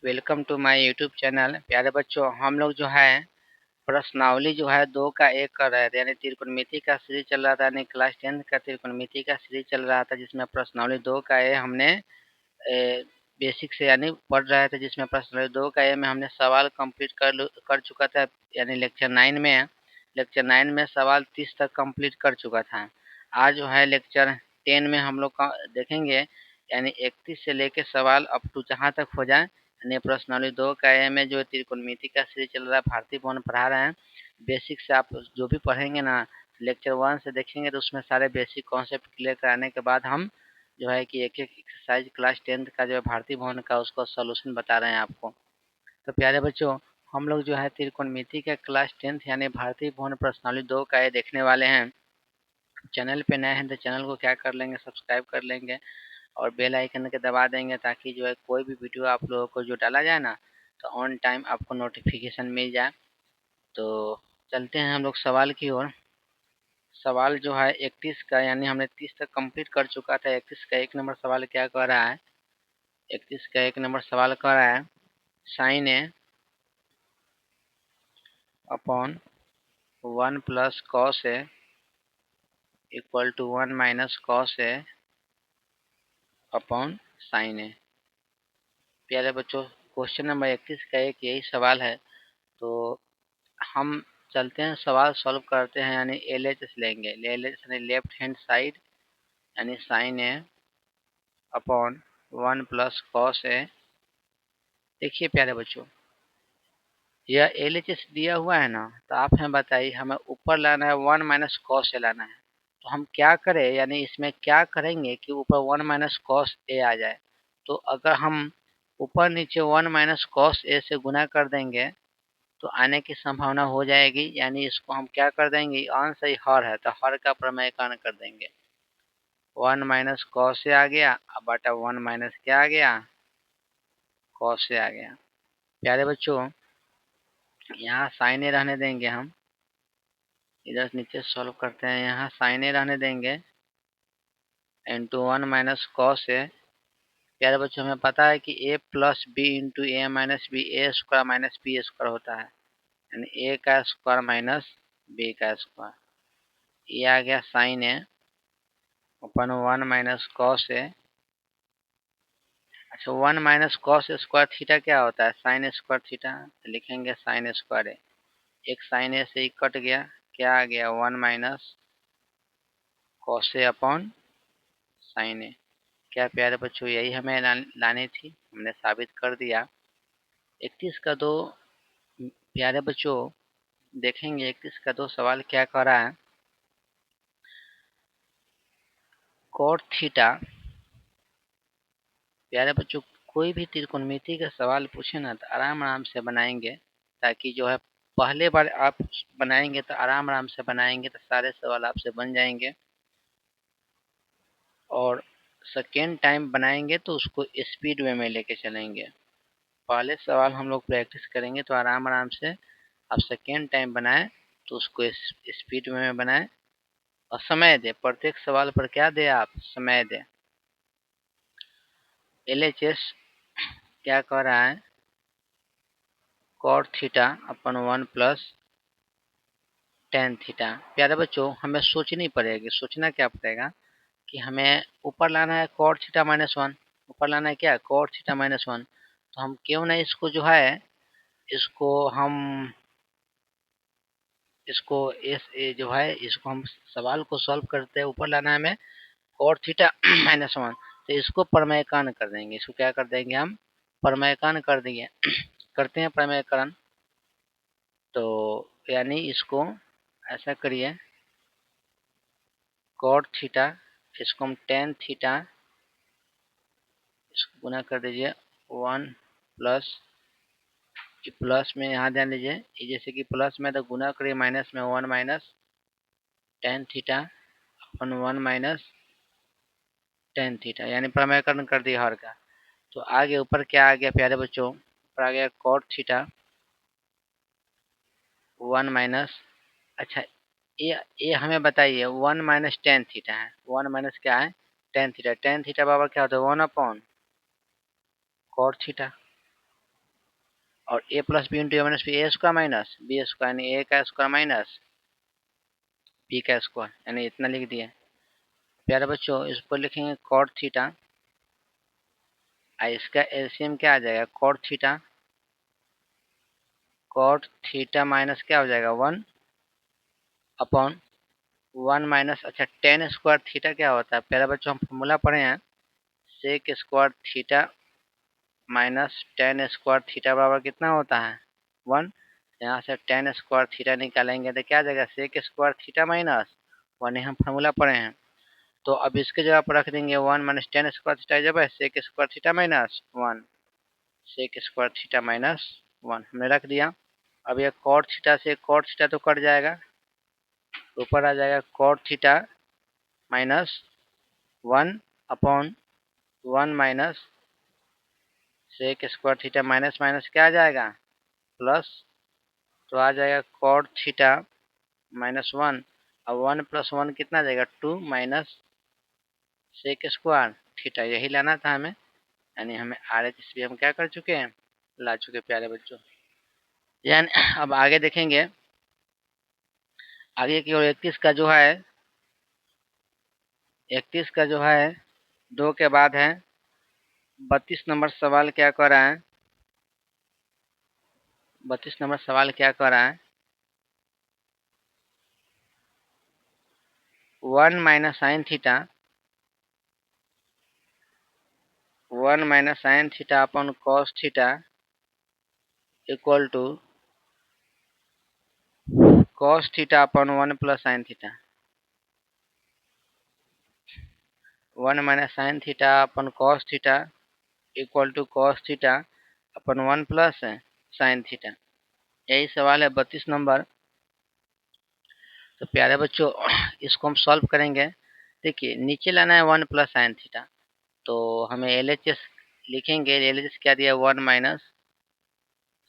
Welcome to my YouTube channel. प्यारे बच्चों, हम लोग जो है प्रश्नावली जो है 2 का 1 कर रहे थे, यानी त्रिकोणमिति का सीरीज चल रहा था, यानी क्लास 10 का त्रिकोणमिति का सीरीज चल रहा था, जिसमें प्रश्नावली 2 का ए हमने बेसिक से यानी पढ़ रहे थे, जिसमें प्रश्नावली 2 का ए में हमने सवाल कंप्लीट कर चुका था, यानी लेक्चर 9 में। लेक्चर 9 में सवाल 30 तक कंप्लीट कर चुका था। आज जो है लेक्चर 10 में हम लोग का देखेंगे, यानी 31 से लेके सवाल अप टू जहाँ तक हो जाए, यानी प्रश्नावली 2 का ए में जो त्रिकोणमिति का सीरीज चल रहा है, भारती भवन पढ़ा रहे हैं। बेसिक से आप जो भी पढ़ेंगे ना, लेक्चर 1 से देखेंगे तो उसमें सारे बेसिक कॉन्सेप्ट क्लियर कराने के बाद हम जो है कि एक-एक एक्सरसाइज क्लास 10th का जो है भारती भवन का उसका सॉल्यूशन बता रहे हैं आपको। तो प्यारे बच्चों, हम लोग जो है त्रिकोणमिति का क्लास 10th यानी भारती भवन प्रश्नावली 2 का ये देखने वाले हैं। चैनल पे नए हैं तो चैनल को क्या कर लेंगे, सब्सक्राइब कर लेंगे और बेल आइकन के दबा देंगे, ताकि जो है कोई भी वीडियो आप लोगों को जो डाला जाए ना, तो ऑन टाइम आपको नोटिफिकेशन मिल जाए। तो चलते हैं हम लोग सवाल की ओर। सवाल जो है 31 का, यानी हमने 30 तक कंप्लीट कर चुका था। 31 का 1 नंबर सवाल क्या कह रहा है? 31 का 1 नंबर सवाल कह रहा है sine A upon 1 plus cos A equal to 1 minus cos A upon sine A. प्यारे बच्चों, क्वेश्चन नंबर 31 का एक यही सवाल है। तो हम चलते हैं सवाल सॉल्व करते हैं, यानी LHS लेंगे। LHS यानी लेफ्ट हैंड साइड, यानी sign A upon 1 plus cos ए। देखिए प्यारे बच्चों, यह LHS दिया हुआ है ना, तो आप हमें बताइए, हमें ऊपर लाना है 1 माइनस कॉस ए लाना है। तो हम क्या करें, यानी इसमें क्या करेंगे कि ऊपर 1 माइनस कॉस ए आ जाए। तो अगर हम ऊपर नीचे 1 माइनस कॉस ए से गुना कर देंगे तो आने की संभावना हो जाएगी, यानी इसको हम क्या कर देंगे, अंश ही हर है तो हर का प्रमेयकरण कर देंगे। 1 माइनस कॉस ए आ गया, अब बटा 1 माइनस क्या आ गया, कॉस ए आ गया। प्यारे बच्चों, यहाँ साइन ए रहने देंगे हम, इधर नीचे सॉल्व करते हैं, यहाँ साइन ए रहने देंगे इंटू 1 माइनस कॉस ए। प्यारे बच्चों, हमें पता है कि a plus B into A minus B, A square minus B square होता है, यानी ए का स्क्वायर माइनस बी का स्क्वायर। ये आ गया sine A upon 1 minus cos A. अच्छा, 1 माइनस कॉस स्क्वायर थीटा क्या होता है, साइन स्क्वायर थीटा, तो लिखेंगे साइन स्क्वायर ए। एक साइन ए से ही कट गया, क्या आ गया, 1 minus cos A upon sine ए। क्या प्यारे बच्चों, यही हमें लानी थी, हमने साबित कर दिया। 31 का 2 प्यारे बच्चों देखेंगे, 31 का 2 सवाल क्या कर रहा है, कॉट थीटा। प्यारे बच्चों, कोई भी त्रिकोणमिति का सवाल पूछे ना तो आराम आराम से बनाएंगे, ताकि जो है पहले बार आप बनाएंगे तो आराम आराम से बनाएंगे तो सारे सवाल आपसे बन जाएंगे, और सेकेंड टाइम बनाएंगे तो उसको स्पीड वे में लेके चलेंगे। पहले सवाल हम लोग प्रैक्टिस करेंगे तो आराम आराम से, आप सेकेंड टाइम बनाएं तो उसको स्पीड वे में बनाएं और समय दे, प्रत्येक सवाल पर क्या दे, आप समय दे। LHS क्या कह रहा है, cot theta upon 1 plus tan theta. प्यारे बच्चों, हमें सोचनी पड़ेगी, सोचना क्या पड़ेगा कि हमें ऊपर लाना है कॉट थीटा माइनस 1, ऊपर लाना है क्या, कॉट थीटा माइनस 1। तो हम क्यों ना इसको जो है, इसको हम इसको जो है इसको हम सवाल को सॉल्व करते हैं, ऊपर लाना है हमें कॉट थीटा माइनस 1, तो इसको प्रमेयकरण कर देंगे। इसको क्या कर देंगे, हम प्रमेयकरण कर देंगे करते हैं प्रमेयकरण। तो यानी इसको ऐसा करिए, कॉट थीटा, इसको हम टेन थीटा, इसको गुना कर दीजिए 1 प्लस, प्लस में यहाँ ध्यान दीजिए, जैसे कि प्लस में तो गुना करिए, माइनस में 1 minus tan theta upon 1 minus tan theta, यानी प्रमेयकरण कर दिया हर का। तो आगे ऊपर क्या आ गया प्यारे बच्चों, ऊपर आ गया कॉट थीटा 1 माइनस, अच्छा ये हमें बताइए 1 माइनस टेन थीटा है, 1 माइनस क्या है, टेन थीटा। टेन थीटा बराबर क्या होता है, 1 अपॉन कॉट थीटा। और A plus B into A minus B A square minus B square यानी ए का स्क्वायर माइनस बी का स्क्वायर यानी इतना लिख दिया। प्यारे बच्चों इसको लिखेंगे कॉट थीटा, इसका एलसीएम क्या आ जाएगा कॉट थीटा माइनस क्या हो जाएगा 1 अपॉन 1 माइनस, अच्छा टेन स्क्वायर थीटा क्या होता है प्यारे बच्चों, हम फॉर्मूला पढ़े हैं sec square theta minus tan square theta बराबर कितना होता है 1। यहाँ से टेन स्क्वायर थीटा निकालेंगे तो क्या आ जाएगा सेक स्क्वायर थीटा माइनस 1, हम फार्मूला पढ़े हैं। तो अब इसके जगह पर रख देंगे 1 माइनस टेन स्क्वायर थीटा जब है sec square theta minus 1, sec square theta minus 1 हमने रख दिया। अब ये कॉट थीटा से कॉट थीटा तो कट जाएगा, ऊपर आ जाएगा cot theta minus 1 upon 1 minus sec square theta minus minus क्या आ जाएगा प्लस, तो आ जाएगा कॉट थीटा माइनस 1, अब 1 प्लस 1 कितना आ जाएगा 2 माइनस सेक स्क्वायर थीटा, यही लाना था हमें, यानी हमें RHS भी हम क्या कर चुके हैं ला चुके प्यारे बच्चों। यानी अब आगे देखेंगे, आगे की ओर 31 का जो है 31 का जो है 2 के बाद है 32 नंबर सवाल क्या कर रहा है, 32 नंबर सवाल क्या कर रहा है 1 minus sine theta 1 minus sine theta upon cos theta equal to cos theta upon 1 plus sine theta, 1 minus sine theta upon cos theta equal to cos theta upon 1 plus sine theta, यही सवाल है 32 number. तो प्यारे बच्चों इसको हम solve करेंगे। देखिए नीचे लाना है 1 प्लस साइन थीटा, तो हमें LHS लिखेंगे, LHS क्या दिया 1 माइनस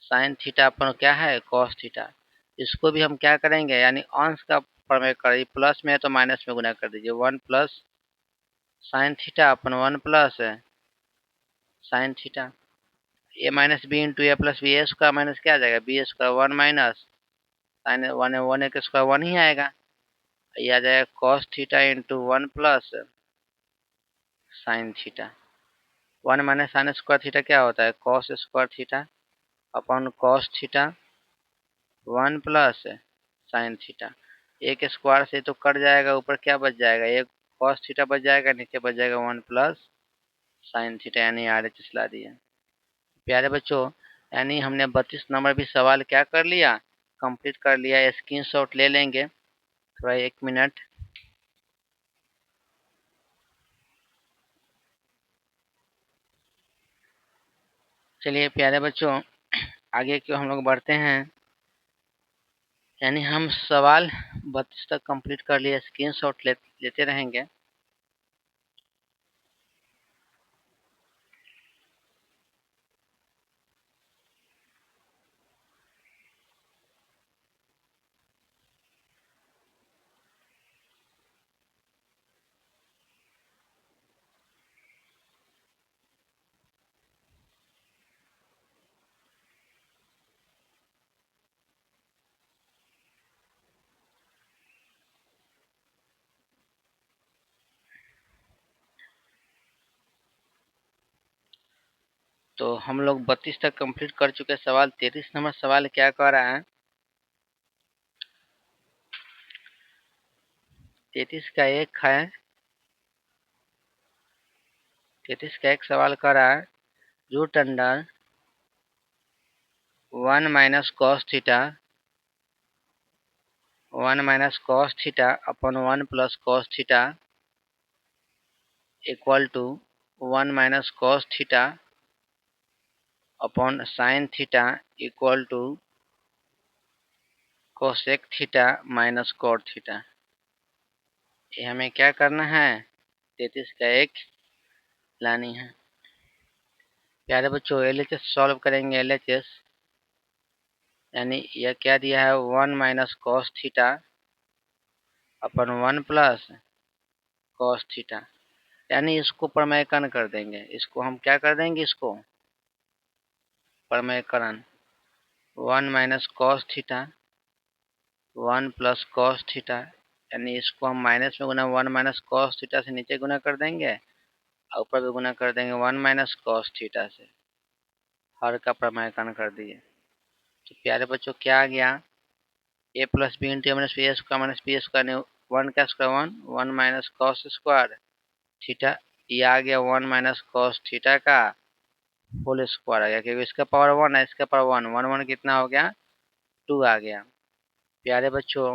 साइन थीटा अपन क्या है कॉस थीटा, इसको भी हम क्या करेंगे यानी अंश का प्रमेय करिए, प्लस में है तो माइनस में गुना कर दीजिए 1 plus sine theta upon 1 plus sine theta, A minus B into A plus B A square minus क्या आ जाएगा बी स्क्वायर 1 माइनस साइन 1 का स्क्वायर 1 ही आएगा, ये आ जाएगा cos theta into 1 plus sine theta, 1 minus sine square theta क्या होता है cos square theta upon cos theta 1 plus sine theta, एक स्क्वायर से तो कट जाएगा, ऊपर क्या बच जाएगा एक कॉस थीटा बच जाएगा, नीचे बच जाएगा 1 प्लस साइन थीटा, यानी RHS ला दिया। प्यारे बच्चों यानी हमने 32 नंबर भी सवाल क्या कर लिया कंप्लीट कर लिया, स्क्रीनशॉट ले लेंगे थोड़ा 1 मिनट। चलिए प्यारे बच्चों आगे क्यों हम लोग बढ़ते हैं, यानी हम सवाल 32 तक कंप्लीट कर लिए, स्क्रीनशॉट लेते रहेंगे। तो हम लोग 32 तक कंप्लीट कर चुके, सवाल 33 नंबर सवाल क्या कह रहा है 33 का एक है, 33 का एक सवाल कर रहा है root under 1 minus cos theta 1 minus cos theta upon 1 plus cos theta equal to 1 minus cos theta upon sine theta equal to cosec theta minus cot theta. ये हमें क्या करना है 33 का एक लानी है। प्यारे बच्चों LHS सॉल्व करेंगे, LHS यानी यह क्या दिया है 1 minus cos theta upon 1 plus cos theta, यानी इसको प्रमेयकरण कर देंगे, इसको हम क्या कर देंगे इसको प्रमेयकरण, 1 minus cos theta 1 plus cos theta, यानी इसको हम माइनस में गुना 1 माइनस कॉस थीटा से नीचे गुना कर देंगे और ऊपर भी गुना कर देंगे 1 माइनस कॉस थीटा से। हर का प्रमेयकरण कर दिए। तो प्यारे बच्चों क्या आ गया, A plus B into minus B square 1 का square 1 minus cos square theta, ये आ गया 1 माइनस कॉस थीटा का होल स्क्वायर आ गया, क्योंकि इसका पावर 1 है, इसका पावर 1 1 1 कितना हो गया 2 आ गया। प्यारे बच्चों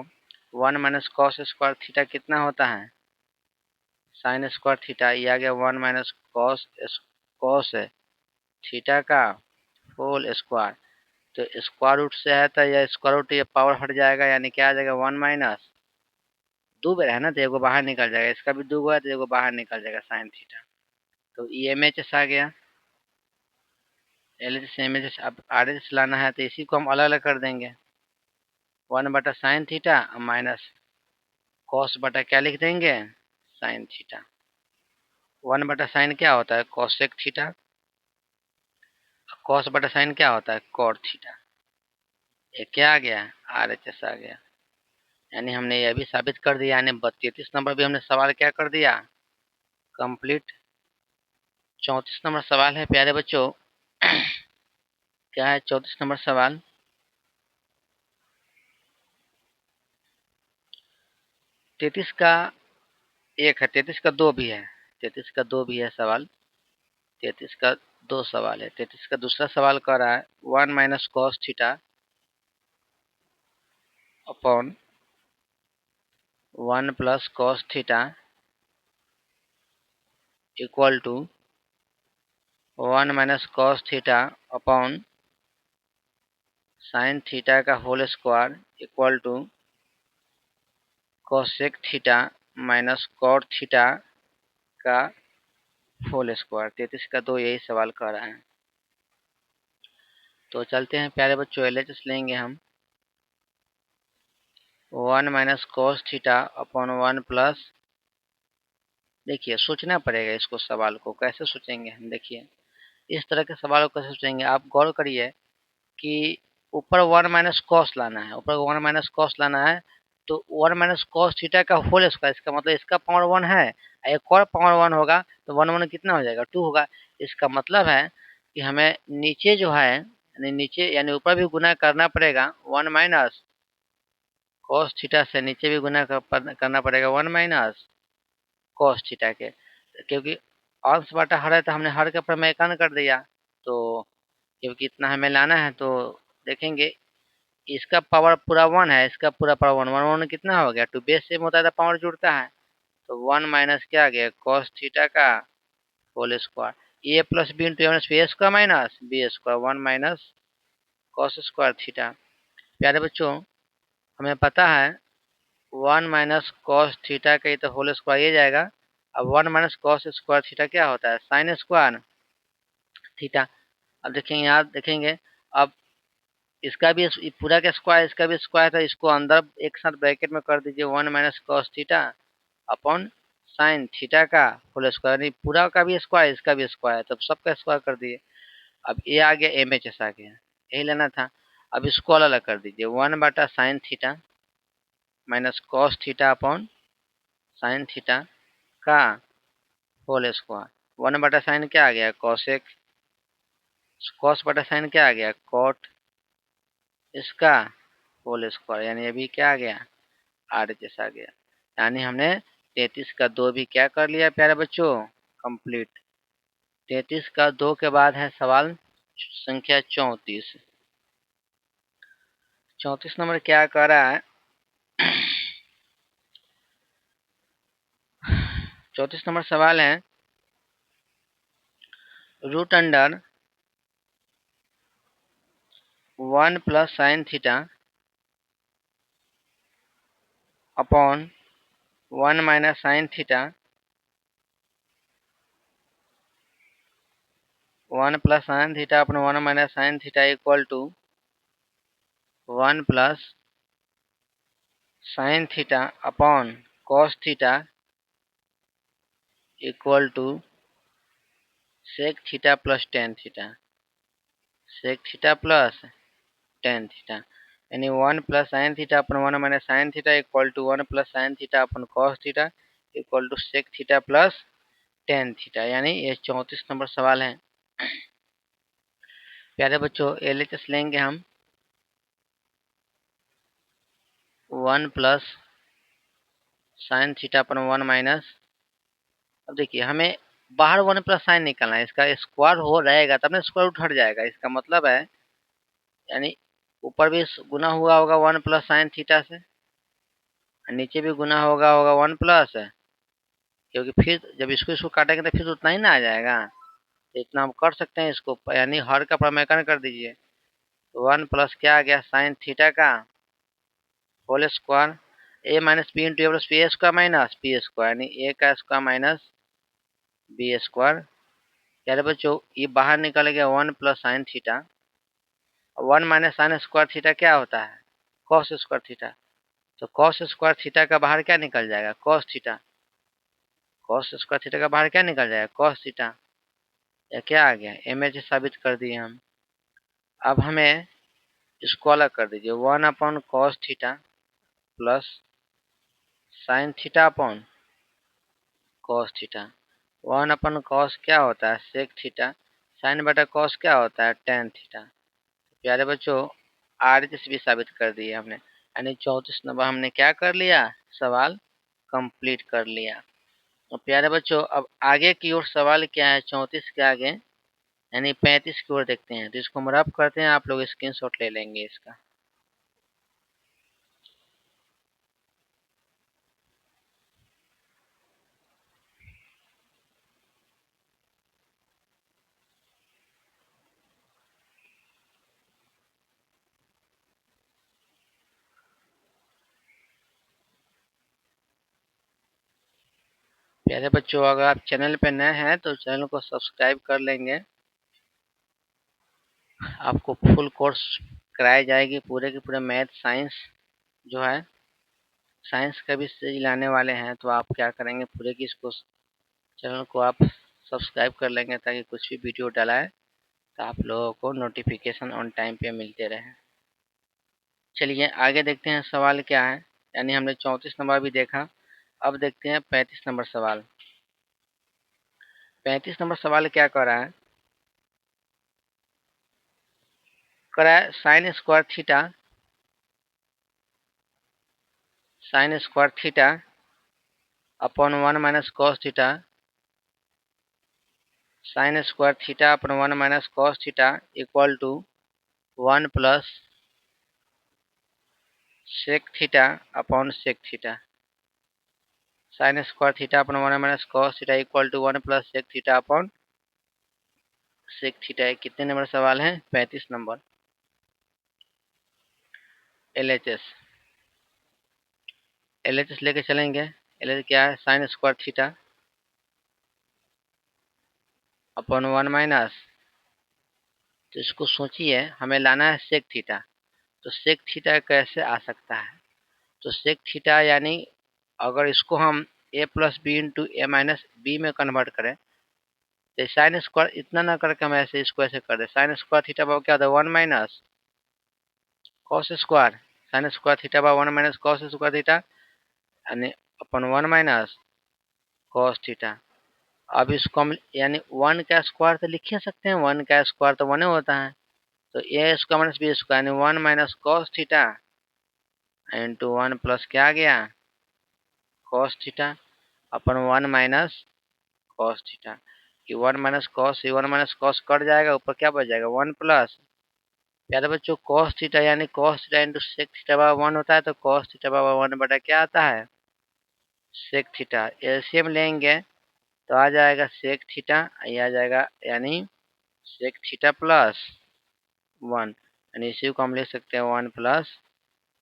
1 माइनस कॉस स्क्वायर थीटा कितना होता है साइन स्क्वायर थीटा, ये आ गया 1 माइनस कॉस थीटा का होल स्क्वायर। तो स्क्वायर रूट से है तो यह स्क्वायर रूट ये पावर हट जाएगा, यानी क्या आ जाएगा 1 माइनस 2 बार है ना, तो एगो बाहर निकल जाएगा, इसका भी 2 है तो एगो बाहर निकल जाएगा साइन थीटा। तो ई एम एच एस आ गया, L H S M H S. अब आर एच एस लाना है तो इसी को हम अलग अलग कर देंगे, 1 बटा साइन थीटा माइनस कॉस बटा क्या लिख देंगे साइन थीटा। 1 बटा साइन क्या होता है कॉसेक थीटा, कॉस बटा साइन क्या होता है कॉट थीटा। ये क्या आ गया आर एच एस आ गया, यानी हमने यह भी साबित कर दिया, यानी 33 नंबर भी हमने सवाल क्या कर दिया कंप्लीट। 34 नंबर सवाल है प्यारे बच्चों, क्या है 34 नंबर सवाल, 33 का एक है 33 का दो भी है, 33 का दो भी है सवाल, 33 का दो सवाल है। 33 का दूसरा सवाल कह रहा है 1 minus cos theta upon 1 plus cos theta equal to 1 minus cos theta upon sine theta का whole square equal to cosec theta minus cot theta का होल स्क्वायर। 33 का दो यही सवाल कर रहा है। तो चलते हैं प्यारे बच्चों, एलएचएस लेंगे हम 1 minus cos theta upon 1 plus, देखिए सोचना पड़ेगा इसको, सवाल को कैसे सोचेंगे हम, देखिए इस तरह के सवाल को कैसे सोचेंगे आप गौर करिए कि ऊपर 1 माइनस कॉस लाना है, ऊपर 1 माइनस कॉस लाना है, तो 1 माइनस कॉस थीटा का होल स्क्वायर, इसका मतलब इसका पावर 1 है, एक और पावर 1 होगा तो 1 1 कितना हो जाएगा 2 होगा। इसका मतलब है कि हमें नीचे जो है यानी नीचे यानी ऊपर भी गुना करना पड़ेगा 1 माइनस कॉस थीटा से, नीचे भी गुना करना पड़ेगा 1 माइनस कॉस थीटा के, क्योंकि अंश बटा हर है तो हमने हर का प्रमेयकरण कर दिया। तो क्योंकि इतना हमें लाना है तो देखेंगे इसका पावर पूरा 1 है, इसका पूरा पावर 1 1 1 कितना हो गया 2, बेस सेम होता है तो पावर जुड़ता है, तो 1 माइनस क्या आ गया कॉस थीटा का whole square, A plus B into B square minus B square 1 minus cos square theta. प्यारे बच्चों हमें पता है 1 माइनस कॉस थीटा का ये तो होल स्क्वायर ये जाएगा, अब 1 माइनस कॉस स्क्वायर थीटा क्या होता है साइन स्क्वायर थीटा। अब देखेंगे याद देखेंगे, अब इसका भी पूरा का स्क्वायर इसका भी स्क्वायर था, इसको अंदर एक साथ ब्रैकेट में कर दीजिए 1 minus cos theta upon sine theta का होल स्क्वायर, नहीं पूरा का भी स्क्वायर इसका भी स्क्वायर, तब सबका स्क्वायर कर दिए। अब ये आ गया एम एच एस आ गया, यही लेना था। अब इसको अलग अलग कर दीजिए 1 बटा sign theta minus cos theta upon sine theta का होल स्क्वायर, 1 बटा साइन क्या आ गया कॉसेक, कॉस बटा साइन क्या आ गया कॉट इसका होल स्क्वायर, यानी अभी क्या आ गया आर एच एस आ गया। यानी हमने 33 का दो भी क्या कर लिया प्यारे बच्चों कंप्लीट। 33 का दो के बाद है सवाल संख्या 34। 34 नंबर क्या कह रहा है 34 नंबर सवाल है root under 1 plus sine theta upon 1 minus sine theta 1 plus sine theta upon 1 minus sine theta equal to 1 plus sine theta upon cos theta equal to sec theta plus tan theta, sec theta plus tan theta, यानी 1 plus sine theta upon 1 minus sine theta equal to 1 plus sine theta upon cos theta equal to sec theta plus tan theta, यानी ये 34 number सवाल है। प्यारे बच्चों LHS लेंगे हम 1 plus sine theta upon 1 minus, अब देखिए हमें बाहर 1 प्लस साइन निकालना है, इसका स्क्वायर हो रहेगा तब ना स्क्वायर रूट हट जाएगा, इसका मतलब है यानी ऊपर भी गुना हुआ होगा 1 प्लस साइन थीटा से, नीचे भी गुना होगा 1 प्लस है, क्योंकि फिर जब इसको इसको काटेंगे तो फिर उतना ही ना आ जाएगा, तो इतना हम कर सकते हैं इसको, यानी हर का प्रमेयकरण कर दीजिए। तो 1 प्लस क्या आ गया साइन थीटा का whole square A minus B into A plus B square minus B square, यानी ए का स्क्वायर माइनस बी स्क्वायर। यार बच्चों ये बाहर निकल गया 1 plus sine theta, 1 minus sine square theta क्या होता है कॉस स्क्वायर थीटा, तो कॉस स्क्वायर थीटा का बाहर क्या निकल जाएगा cos theta, cos square theta का बाहर क्या निकल जाएगा कॉस थीटा, या क्या आ गया एम एच साबित कर दिए हम। अब हमें इसको अलग कर दीजिए 1 upon cos theta plus sine theta upon cos theta, 1 अपन कॉस क्या होता है सेक थीटा, साइन बटा कॉस क्या होता है टेन थीटा। प्यारे बच्चों आरएचएस भी साबित कर दिए हमने, यानी 34 नंबर हमने क्या कर लिया सवाल कंप्लीट कर लिया। तो प्यारे बच्चों अब आगे की ओर सवाल क्या है 34 के आगे, यानी 35 की ओर देखते हैं, तो इसको हम रब करते हैं, आप लोग स्क्रीनशॉट ले लेंगे इसका। प्यारे बच्चों अगर आप चैनल पे नए हैं तो चैनल को सब्सक्राइब कर लेंगे, आपको फुल कोर्स कराई जाएगी पूरे के पूरे मैथ साइंस जो है, साइंस का भी सीरीज लाने वाले हैं, तो आप क्या करेंगे पूरे की इसको चैनल को आप सब्सक्राइब कर लेंगे ताकि कुछ भी वीडियो डाला है तो आप लोगों को नोटिफिकेशन ऑन टाइम पे मिलते रहे। चलिए आगे देखते हैं सवाल क्या है, यानी हमने 34 नंबर भी देखा, अब देखते हैं 35 नंबर सवाल। 35 नंबर सवाल क्या कर रहा है, कर रहा है sine square theta upon 1 minus cos theta, sine square theta upon 1 minus cos theta equal to 1 plus sec theta upon sec theta, sine square theta upon 1 minus cos theta equal to 1 plus sec theta upon sec theta. कितने number सवाल है 35 number. LHS LHS लेके चलेंगे, LHS क्या है sine square theta upon 1 minus, तो इसको सोचिए हमें लाना है सेक थीटा, तो सेक थीटा कैसे आ सकता है, तो सेक थीटा यानी अगर इसको हम ए plus B into A minus B में कन्वर्ट करें, तो साइन स्क्वायर इतना ना करके हम ऐसे इसको ऐसे कर दे, साइन स्क्वायर थीटा बाय क्या होता है 1 minus cos square, sign square theta by 1 minus cos square theta यानी अपन 1 माइनस कॉस थीटा। अब इसको हम यानी 1 का स्क्वायर तो लिख ही सकते हैं, 1 का स्क्वायर तो 1 होता है, तो A square minus B square यानी 1 minus cos theta into 1 plus क्या आ गया cos theta upon 1 minus cos theta, कि 1 minus cos, 1 minus cos cut जाएगा, ऊपर क्या बच जाएगा 1 प्लस, प्यारे बच्चों कॉस थीटा यानी cos theta into sec theta by 1 होता है, तो कॉस थीटा बाय 1 बटा क्या आता है सेक थीटा, एलसीएम लेंगे तो आ जाएगा सेक थीटा, ये आ जाएगा यानी सेक थीटा प्लस 1, यानी इसी को हम लिख सकते हैं 1 plus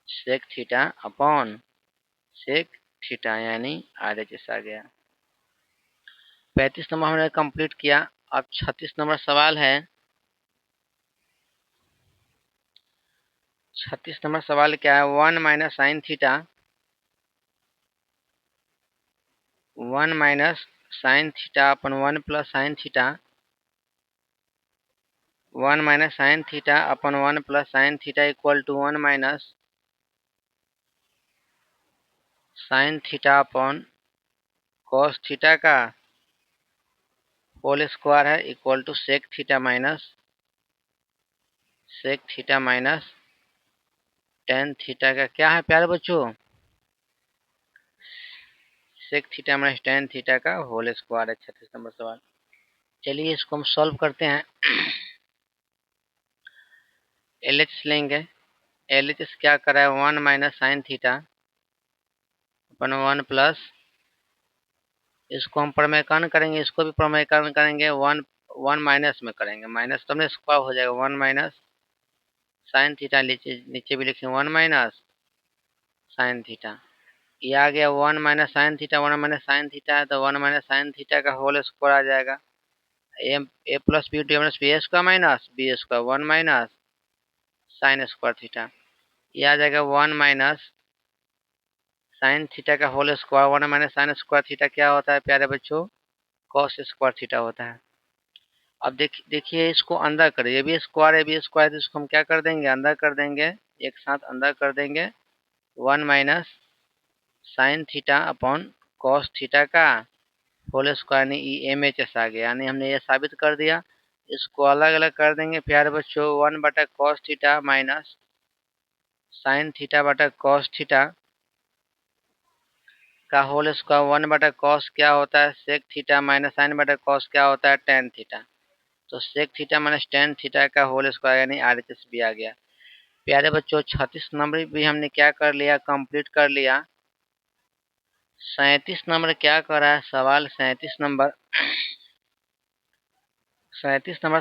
sec theta upon sec theta, यानी आरएचएस आ गया। 35 नंबर हमने कंप्लीट किया। अब 36 नंबर सवाल है, 36 नंबर सवाल क्या है 1 minus sine theta, 1 minus sine theta upon 1 plus sine theta 1 minus sine theta upon 1 plus sine theta equal to 1 minus sine theta upon cos theta का होल स्क्वायर है equal to sec theta minus tan theta का क्या है प्यारे बच्चों, sec theta minus tan theta का whole square है। 36 number सवाल। चलिए इसको हम सॉल्व करते हैं। LHS लेंगे। LHS क्या करा है 1 minus sine theta upon 1 plus, इसको हम प्रमेयकरण करेंगे, इसको भी प्रमेयकरण करेंगे, 1 माइनस में करेंगे, माइनस तो हमने स्क्वायर हो जाएगा 1 माइनस साइन थीटा, नीचे भी लिखेंगे 1 माइनस साइन थीटा। ये आ गया 1 minus sine theta, 1 minus sine theta है तो 1 माइनस साइन थीटा का होल स्क्वायर आ जाएगा। A plus B D minus B square minus B square 1 minus sine square theta. ये आ जाएगा 1 माइनस साइन थीटा का whole square, 1 minus sine square theta क्या होता है प्यारे बच्चों, कॉस स्क्वायर थीटा होता है। अब देखिए इसको अंदर करिए, ये भी स्क्वायर है भी स्क्वायर, तो इसको हम क्या कर देंगे अंदर कर देंगे, एक साथ अंदर कर देंगे 1 minus sine theta upon cos theta का होल स्क्वायर, यानी एमएचएस आ गया, यानी हमने ये साबित कर दिया। इसको अलग अलग कर देंगे प्यारे बच्चों, 1 बटा cos theta minus sine theta बटा कॉस थीटा का होल स्क्वायर, 1 बटा कॉस क्या होता है सेक थीटा माइनस साइन बटा कॉस क्या होता है टेन थीटा, तो sec theta minus tan theta का होल स्क्वायर यानी RHS भी आ गया। प्यारे बच्चों 36 नंबर भी हमने क्या कर लिया, कंप्लीट कर लिया। 37 नंबर क्या कर रहा है सवाल, 37 नंबर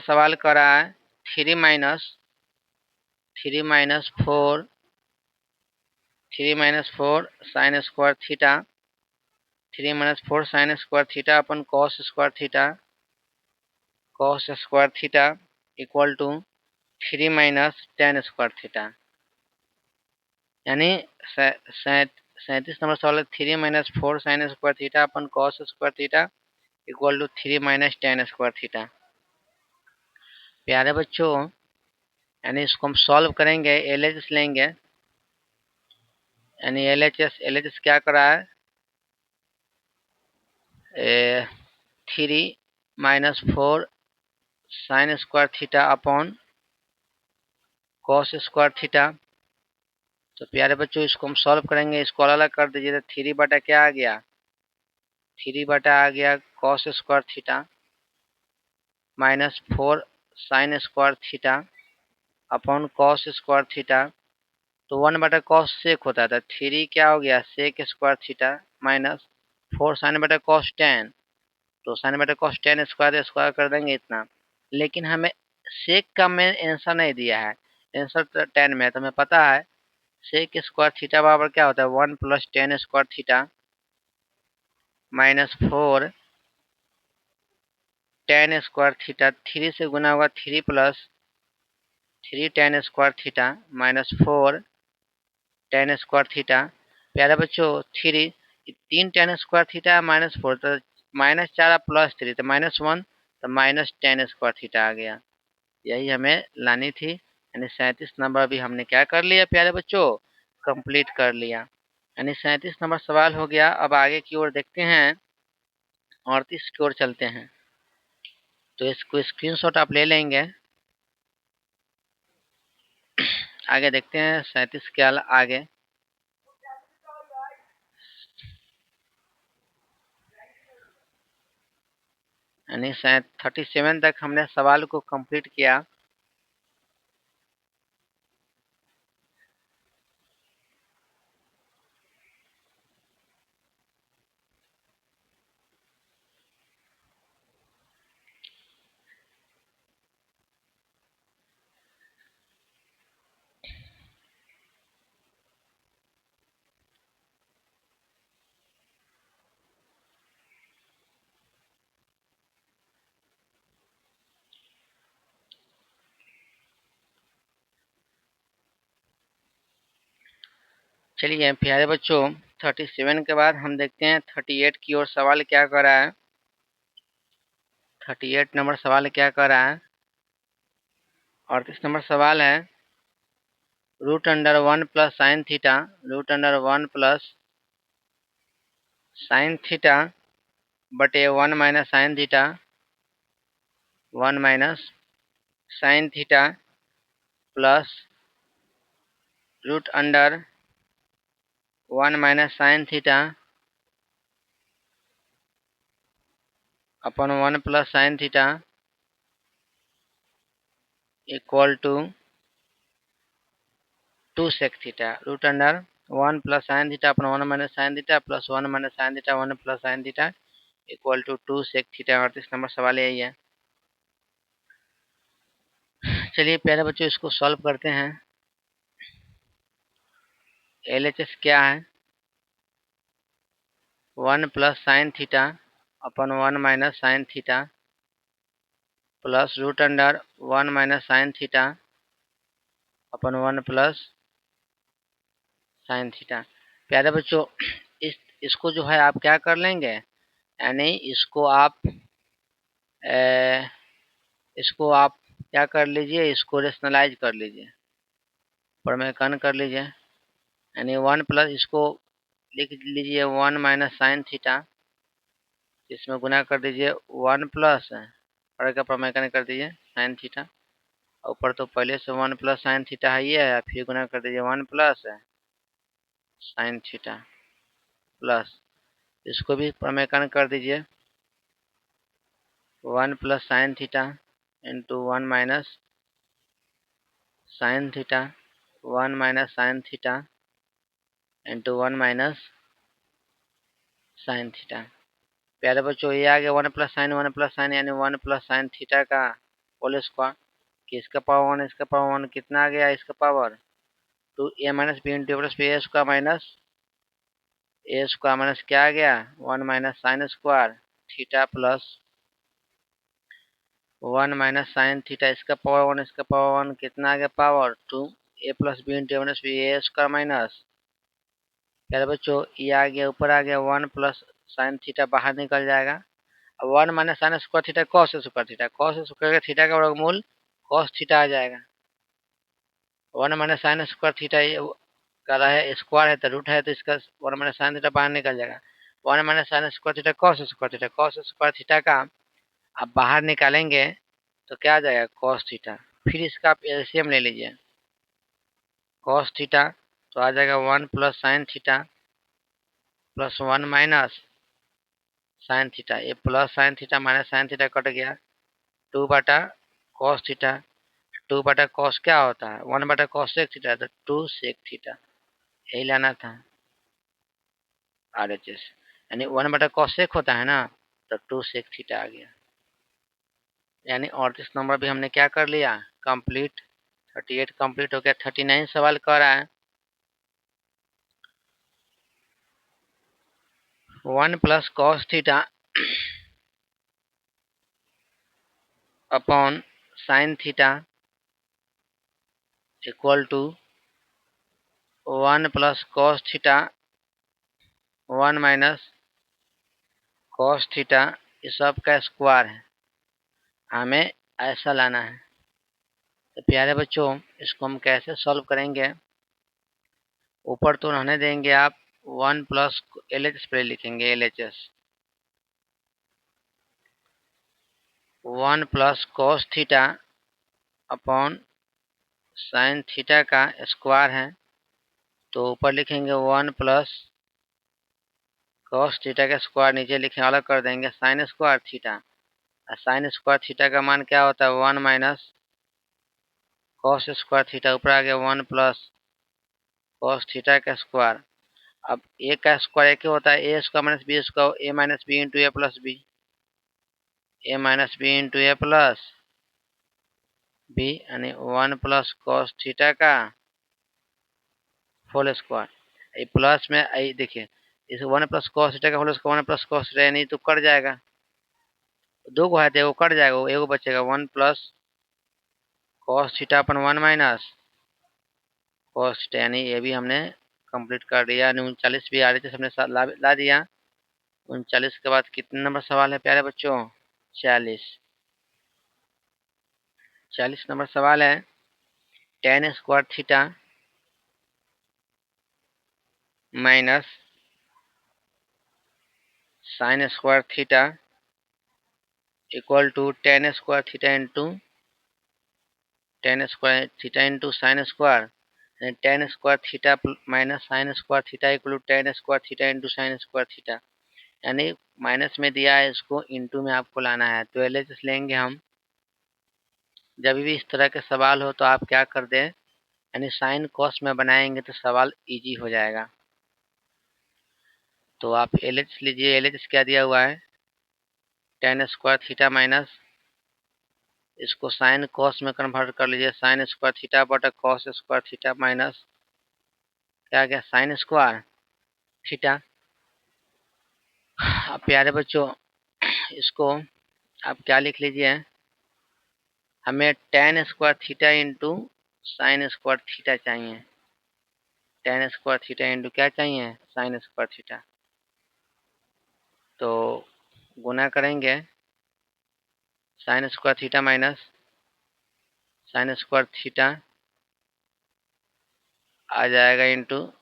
सवाल कर रहा है 3 minus 4 sine square theta, 3 - 4 sine square theta upon cos square theta equal to 3 minus tan square theta, यानी 37 नंबर सवाल 3 - 4 sine square theta upon cos square theta equal to 3 minus tan square theta. प्यारे बच्चों यानी इसको हम solve करेंगे, LHS लेंगे, यानी LHS क्या कर रहा है 3 - 4 sine square theta upon cos square theta. तो प्यारे बच्चों इसको हम सॉल्व करेंगे, इसको अलग अलग कर दीजिए, तो 3 बटा क्या आ गया, 3 बटा आ गया cos square theta minus 4 sine square theta upon cos square theta. तो 1 बटा कॉस सेक होता था, 3 क्या हो गया sec square theta minus 4 sine बटा कॉस टेन, तो साइन बटा कॉस टेन स्क्वायर कर देंगे इतना। लेकिन हमें सेक का में आंसर नहीं दिया है, आंसर तो 10 में है, तो हमें पता है सेक स्क्वायर थीटा बराबर क्या होता है 1 plus ten square theta minus 4 ten square theta, 3 से गुना होगा 3 plus 3 ten square theta minus 4 ten square theta. प्यारे बच्चों 3 टेन स्क्वायर थीटा माइनस 4, तो माइनस 4 प्लस 3 तो -1, तो माइनस टेन स्क्वायर थीटा आ गया। यही हमें लानी थी, यानी 37 नंबर भी हमने क्या कर लिया प्यारे बच्चों, कंप्लीट कर लिया, यानी 37 नंबर सवाल हो गया। अब आगे की ओर देखते हैं, 38 की ओर चलते हैं, तो इसको स्क्रीनशॉट आप ले लेंगे। आगे देखते हैं 37 के आगे, यानी शायद 37 तक हमने सवाल को कंप्लीट किया। चलिए प्यारे बच्चों 37 के बाद हम देखते हैं 38 की ओर, सवाल क्या कर रहा है, 38 नंबर सवाल क्या कर रहा है, 38 नंबर सवाल है √1 plus sine theta √1 plus sine theta बटे 1 minus sine theta 1 minus sine theta plus √1 minus sine theta upon 1 plus sine theta equal to 2 sec theta √1 plus sine theta upon 1 minus sine theta plus 1 minus sine theta 1 plus sine theta equal to 2 sec theta. 38 number सवाल यही है। चलिए प्यारे बच्चों इसको solve करते हैं। LHS क्या है 1 plus sine theta upon 1 minus sine theta plus √1 minus sine theta upon 1 plus sine theta. प्यारे बच्चों इसको जो है आप क्या कर लेंगे यानी इसको आप क्या कर लीजिए, इसको रेशनलाइज कर लीजिए, प्रमेयकन कर लीजिए। यानी 1 प्लस इसको लिख लीजिए 1 माइनस साइन थीटा, इसमें गुना कर दीजिए 1 प्लस और का प्रमेयकन कर दीजिए साइन थीटा। ऊपर तो पहले से 1 प्लस साइन थीटा है ये है, फिर गुना कर दीजिए 1 प्लस साइन थीटा प्लस इसको भी प्रमेयकन कर दीजिए 1 plus sine theta into 1 minus sine theta 1 minus sine theta into 1 minus sine theta. प्यारे बच्चों ये आ गया 1 प्लस साइन यानी 1 प्लस साइन थीटा का होल स्क्वायर कि इसका पावर 1 इसका पावर 1 कितना आ गया, इसका power 2a minus B into plus B A square minus क्या आ गया 1 minus sine square theta plus 1 minus sine theta इसका पावर 1 इसका पावर 1 कितना आ गया power 2a plus B into minus B A square minus. प्यारे बच्चों ये आ गया ऊपर आ गया 1 प्लस साइन थीटा बाहर निकल जाएगा। अब 1 minus sine square theta cos square theta का वर्गमूल कॉस थीटा आ जाएगा। 1 माइनस साइन स्क्वायर थीटा का रहा स्क्वायर है तो रूट है तो इसका 1 माइनस साइन थीटा बाहर निकल जाएगा। 1 minus sine square theta cos square theta का आप बाहर निकालेंगे तो क्या आ जाएगा कॉस थीटा। फिर इसका आप एलसीएम ले लीजिए कॉस थीटा तो आ जाएगा 1 plus sine theta plus 1 minus sine theta, ये plus sine theta minus sine theta कट गया 2 बटा कॉस थीटा। 2 बटा कॉस क्या होता है 1 बटा कॉस सेक थीटा तो 2 सेक थीटा, यही लाना था RHS यानी 1 बटा कॉस सेक होता है ना तो 2 सेक थीटा आ गया। यानी 38 नंबर भी हमने क्या कर लिया कंप्लीट। 38 कंप्लीट हो गया। 39 सवाल कर रहा है 1 plus cos theta upon sine theta equal to 1 plus cos theta 1 minus cos theta इस सब का स्क्वायर है, हमें ऐसा लाना है। तो प्यारे बच्चों इसको हम कैसे सॉल्व करेंगे, ऊपर तो रहने देंगे आप 1 प्लस LHS पे लिखेंगे LHS 1 plus cos theta upon sine theta का स्क्वायर है तो ऊपर लिखेंगे 1 प्लस कॉस थीटा का स्क्वायर, नीचे लिखें अलग कर देंगे sign square theta. Sine square theta का मान क्या होता है 1 माइनस कॉस स्क्वायर थीटा, ऊपर आ गया 1 प्लस कॉस थीटा का स्क्वायर। अब ए का स्क्वायर एक ही होता है A square minus B square A minus B into A plus B A minus B into A plus B यानी 1 प्लस कॉस थीटा का होल स्क्वायर। प्लस में आई देखिए इस 1 प्लस कॉस थीटा का whole square 1 plus cos theta यानी तो cut जाएगा, दो को है तो एगो कट जाएगा, एगो बचेगा 1 plus cos theta upon 1 minus cos theta यानी ये भी हमने कंप्लीट कर दिया। यानी 39 भी आ रही थी हमने ला दिया। 39 के बाद कितने नंबर सवाल है प्यारे बच्चों 40। 40 नंबर सवाल है tan square theta minus sine square theta equal to tan square theta into sine square tan square theta minus sine square theta equal to tan square theta into sine square theta, यानी minus में दिया है, इसको into में आपको लाना है। तो एलएचएस लेंगे हम। जब भी इस तरह के सवाल हो तो आप क्या कर दें, यानी साइन कॉस में बनाएंगे तो सवाल इजी हो जाएगा। तो आप एलएचएस लीजिए। एलएचएस क्या दिया हुआ है, tan स्क्वायर थीटा माइनस, इसको साइन कॉस में कन्वर्ट कर लीजिए, साइन स्क्वायर थीटा बटा कॉस स्क्वायर थीटा माइनस क्या गया साइन स्क्वायर थीटा। अब प्यारे बच्चों इसको आप क्या लिख लीजिए, हमें tan square theta into sine square theta चाहिए। tan स्क्वायर थीटा इंटू क्या चाहिए, साइन स्क्वायर थीटा। तो गुना करेंगे sine square theta minus sine square theta आ जाएगा इंटू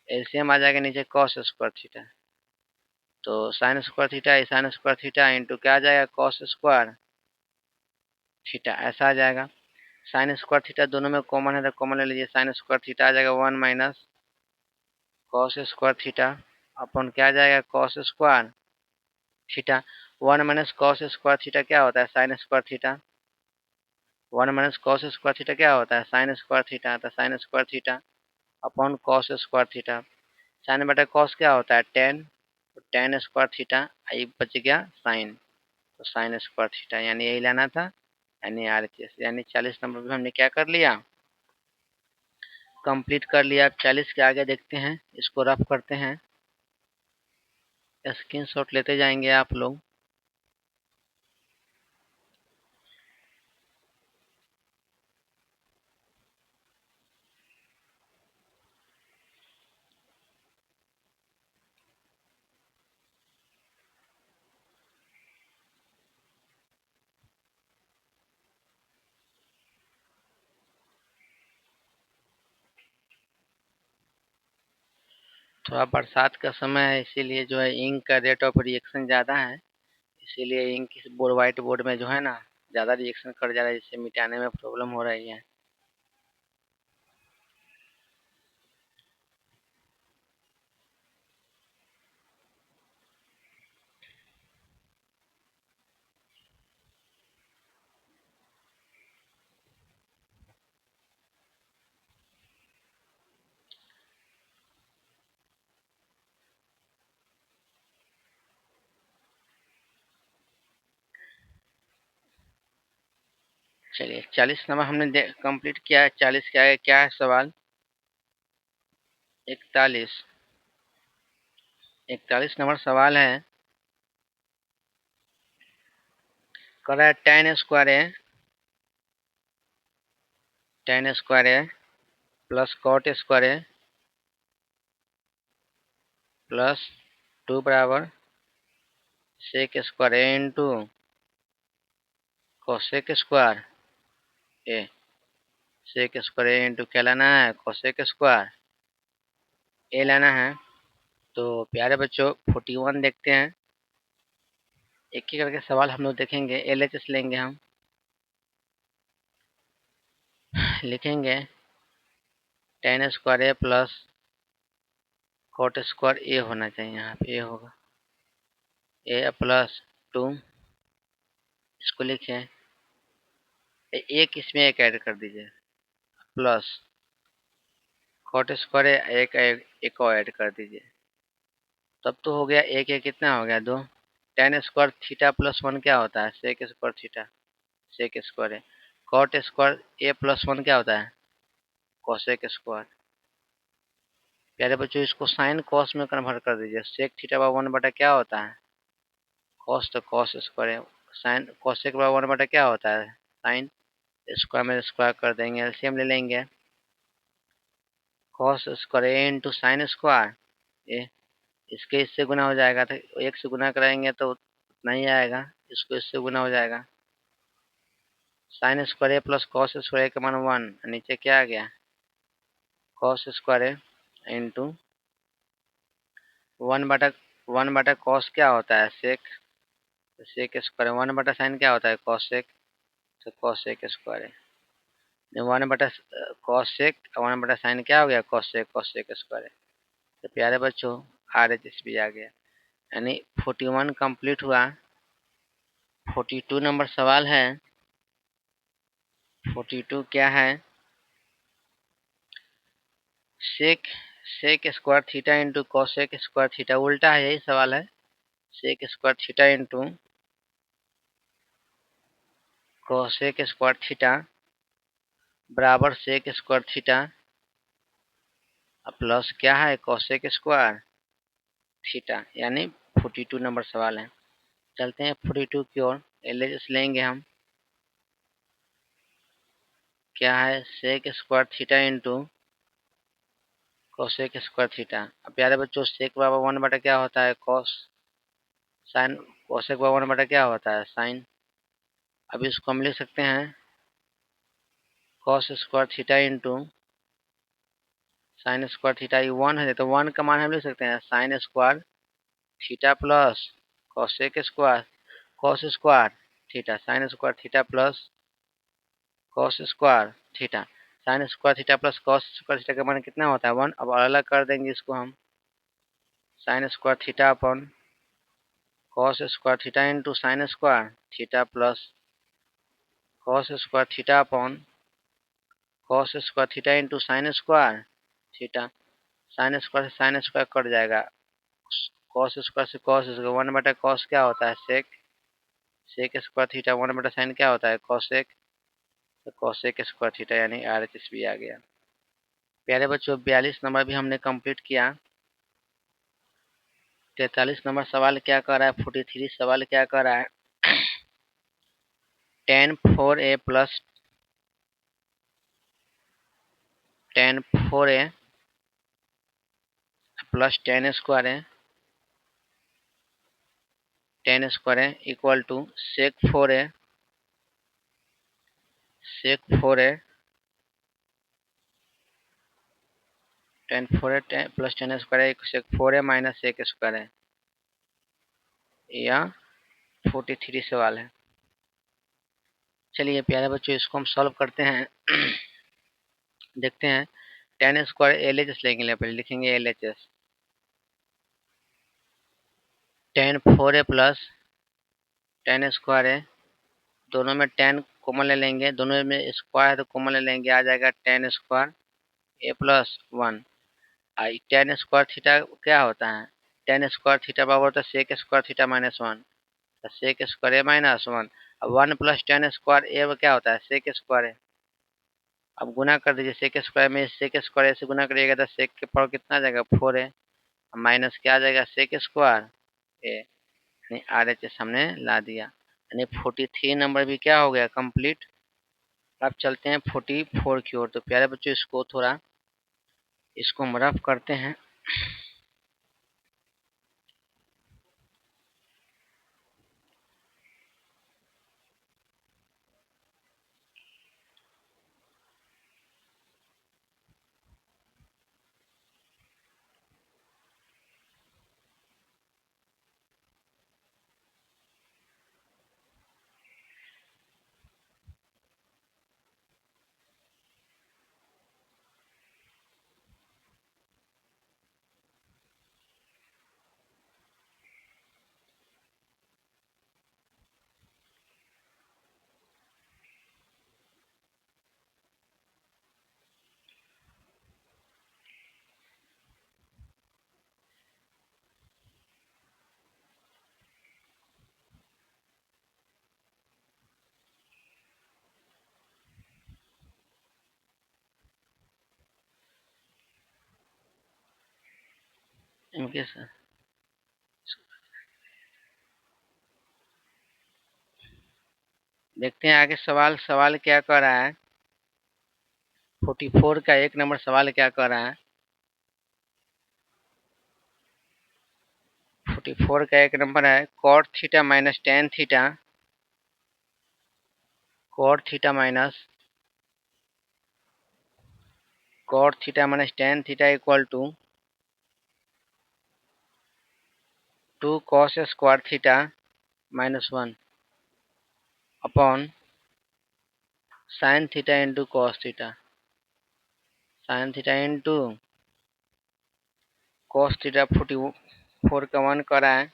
एलसीएम आ जाएगा नीचे कॉस स्क्वायर थीटा। तो साइन स्क्वायर थीटा इंटू क्या आ जाएगा कॉस स्क्वायर थीटा, ऐसा आ जाएगा। साइन स्क्वायर थीटा दोनों में कॉमन है तो कॉमन ले लीजिए, साइन स्क्वायर थीटा आ जाएगा 1 minus cos square theta upon क्या आ जाएगा cos square theta. 1 minus cos square theta क्या होता है sine square theta. 1 minus cos square theta क्या होता है साइन स्क्वायर थीटा। तो sine square theta upon cos square theta. Sine बटा कॉस क्या होता है टेन, तो टेन स्क्वायर थीटा आई बच गया साइन, तो साइन स्क्वायर थीटा, यानी यही लाना था, यानी आरएचएस। यानी 40 नंबर भी हमने क्या कर लिया, कंप्लीट कर लिया। अब 40 के आगे देखते हैं, इसको रफ करते हैं, स्क्रीनशॉट लेते जाएंगे आप लोग। थोड़ा बरसात का समय है, इसीलिए जो है इंक का रेट ऑफ रिएक्शन ज़्यादा है, इसीलिए इंक इस बोर्ड व्हाइट बोर्ड में जो है ना ज़्यादा रिएक्शन कर जा रहा है, जिससे मिटाने में प्रॉब्लम हो रही है। चलिए 40 नंबर हमने कंप्लीट किया है। 40 के आगे क्या है सवाल, 41। 41 नंबर सवाल है, कर रहा है टेन स्क्वायर है प्लस कॉट स्क्वायर है प्लस 2 बराबर सेक स्क्वायर ए इंटू कोसेक स्क्वायर ए। सेक स्क्वायर ए इंटू क्या लाना है कोसेक स्क्वायर ए लाना है। तो प्यारे बच्चों 41 देखते हैं, एक एक करके सवाल हम लोग देखेंगे। एलएचएस लेंगे हम, लिखेंगे ten square A plus cot square ए होना चाहिए, यहाँ पे ए होगा, ए प्लस 2, इसको लिखें, एक इसमें एक ऐड कर दीजिए प्लस कॉट स्क्वायर एक और ऐड कर दीजिए, तब तो हो गया एक एक कितना हो गया 2। टेन स्क्वायर थीटा प्लस 1 क्या होता है sec square theta, sec square है। कॉट स्क्वायर ए प्लस 1 क्या होता है कोसेक स्क्वायर। प्यारे बच्चों इसको साइन कॉस में कन्वर्ट कर दीजिए, सेक थीटा बाय 1 बटा क्या होता है कॉस, तो कॉस स्क्वायर है। साइन कोसेक बाय 1 बटा क्या होता है साइन, स्क्वायर में स्क्वायर कर देंगे, एलसीएम ले लेंगे, कॉस स्क्वायर ए इंटू साइन स्क्वायर ए, इसके इससे गुना हो जाएगा, तो एक से गुना कराएंगे तो उतना ही आएगा, इसको इससे गुना हो जाएगा, sine square A plus cos square का मान 1, नीचे क्या आ गया कॉस स्क्वायर इंटू 1/1 कॉस क्या होता है सेक, सेक स्क्वायर 1/साइन क्या होता है कॉसेक, तो कॉसेक स्क्वायर 1/कॉसेक 1/साइन क्या हो गया कॉसेक, कॉसेक स्क्वायर। तो प्यारे बच्चों RHS भी आ गया, यानी 41 कंप्लीट हुआ। 42 नंबर सवाल है। 42 क्या है, sec sec square theta into cosec square theta, उल्टा है, यही सवाल है। Sec square theta into cosec square theta बराबर सेक स्क्वायर थीटा प्लस क्या है कॉसेक स्क्वायर थीटा, यानी 42 नंबर सवाल है। चलते हैं 42 की ओर, एलएचएस लेंगे हम। क्या है sec square theta into cosec square theta. अब प्यारे बच्चों सेक बराबर 1 बटा क्या होता है कॉस, साइन कॉसेक बराबर 1 बटा क्या होता है साइन। अब इसको हम लिख सकते हैं cos square theta into sine square theta, ये 1 है तो 1 का मान हम लिख सकते हैं sign square theta plus cosec square cos square theta, sine square theta plus cos square theta, sine square theta plus cos square theta का मान कितना होता है 1। अब अलग कर देंगे इसको हम, sign square theta upon cos square theta into sine square theta plus cos square theta upon cos square theta into sine square theta. Sine square से साइन स्क्वायर कट जाएगा, कॉस स्क्वायर से कॉस स्क्वायर 1/कॉस क्या होता है sec, sec square theta 1/साइन क्या होता है cosec, तो कॉसेक स्क्वायर थीटा, यानी RHS भी आ गया। प्यारे बच्चों 42 नंबर भी हमने कंप्लीट किया। 43 नंबर सवाल क्या कर रहा है, 43 सवाल क्या कर रहा है, tan 4a plus tan 4a plus tan square है equal to sec 4a tan 4a plus tan square है sec 4a minus sec square है, या 43 सवाल है। चलिए प्यारे बच्चों इसको हम सॉल्व करते हैं। देखते हैं tan स्क्वायर LHS लेंगे, पहले लिखेंगे LHS tan 4a plus tan square है, दोनों में tan कॉमन ले लेंगे, दोनों में स्क्वायर है तो कॉमन ले लेंगे, आ जाएगा tan स्क्वायर a प्लस 1। आई tan स्क्वायर थीटा क्या होता है, tan स्क्वायर थीटा बराबर होता है sec square theta minus 1, sec square A minus 1। अब 1 प्लस tan स्क्वायर ए क्या होता है सेक स्क्वायर है। अब गुना कर दीजिए, सेक स्क्वायर में सेक स्क्वायर से गुना करिएगा तो सेक के पावर कितना आ जाएगा 4 है, माइनस क्या आ जाएगा सेक स्क्वायर ए, यानी RHS हमने ला दिया, यानी 43 नंबर भी क्या हो गया कंप्लीट। अब चलते हैं 44 की ओर। तो प्यारे बच्चों इसको थोड़ा इसको हम रफ करते हैं। इनके साथ देखते हैं आगे सवाल, सवाल क्या कर रहा है। 44 का 1 नंबर सवाल क्या कर रहा है, 44 का 1 नंबर है cot theta minus tan theta cot theta minus tan theta equal to 2 cos square theta minus 1 upon sine theta into cos theta. Sine theta into cos theta 44 का 1 कर रहा है।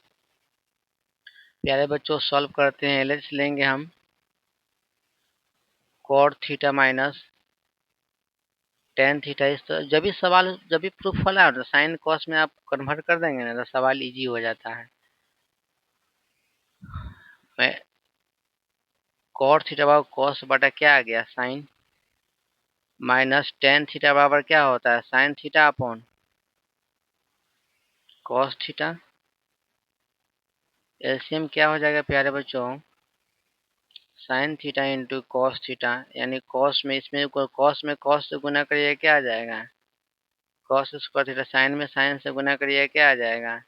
प्यारे बच्चों सॉल्व करते हैं। एलएच लेंगे हम cot theta minus tan theta. इस तो जब भी प्रूफ वाला है तो साइन कॉस में आप कन्वर्ट कर देंगे ना तो सवाल इजी हो जाता है। मैं कॉट थीटा बराबर कॉस बटा क्या आ गया साइन माइनस टेन थीटा बराबर क्या होता है sine theta upon cos theta. LCM क्या हो जाएगा प्यारे बच्चों sign theta into cos theta, यानी कॉस में कॉस से गुना करिए क्या आ जाएगा कॉस स्क्वायर थीटा। साइन में साइन से गुना करिए क्या आ जाएगा